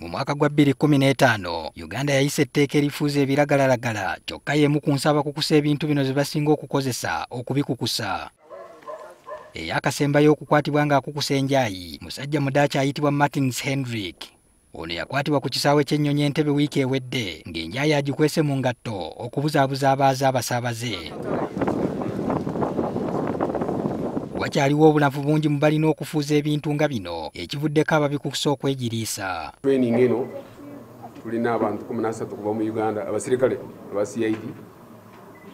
Mu mwaka gwa 2015 Uganda yayise etteeka erifuuza ebiragalalagala kyokka y'emu ku nsaba kukusa ebintu bino ze basinga okukozesa okubikukusa. Eyakasembayo okukwatibwa ng'akukusa enjaayi musajja mudaaki ayitibwa Martins Hendrick. Ono yakwatibwa ku kisaawe ky'ennyonyi Entebbe wiiki ewedde ng'enjaayi agikwese mu ngatto okubuzaabuza abaaza abasaabaze. Wakyaliwo obulavu bungi mu balina okufuuza ebintu nga bino ekivuddeko ababikukusa okwegiriisa. Training eno tulina abantu 13 kuva mu Uganda, abasirikale aba CID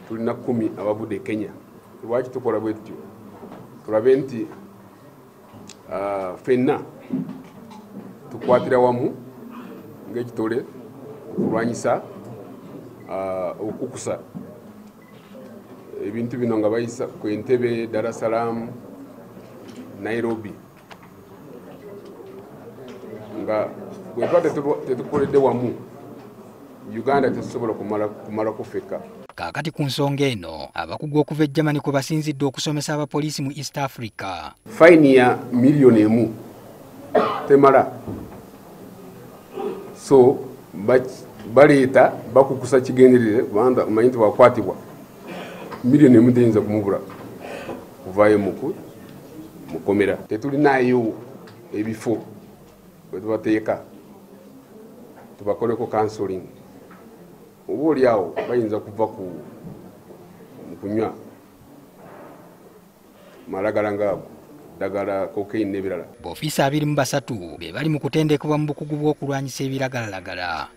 tulina 10 abavudde Kenya. Lwaki tukola bwe tutyo? Tulabe nti ffenna tukwatira wamu ng'ekitole okulwanyisa okukukusa ebintu bino nga bayisa ku Entebbe, Dar es Salaam, Nairobi. Nga bwe tuba tetukoledde wamu Uganda tetusobola kumala kufeka. Kaakati ku nsonga eno abakugu okuva e Germany kwe basinzidde okusomesa abapoliisi mu East Africa. Fine ya miliyoni emu temala. So baleeta bakukusa kigenderere kubanga omanyi nti wakwatibwa miliyoni emu teyinza kumubula kuvaayo mukomera. Tetulinayo ebifo bwe tubateeka tubakoleko counseling. Oba oliawo bayinza kuva ku kunywa malagala ngaago, ddagala, cocaine n'ebirala. B'ofiisa 23 be bali mu kutendekebwa mu bukugu bw'okulwanyisa ebiragalalagala.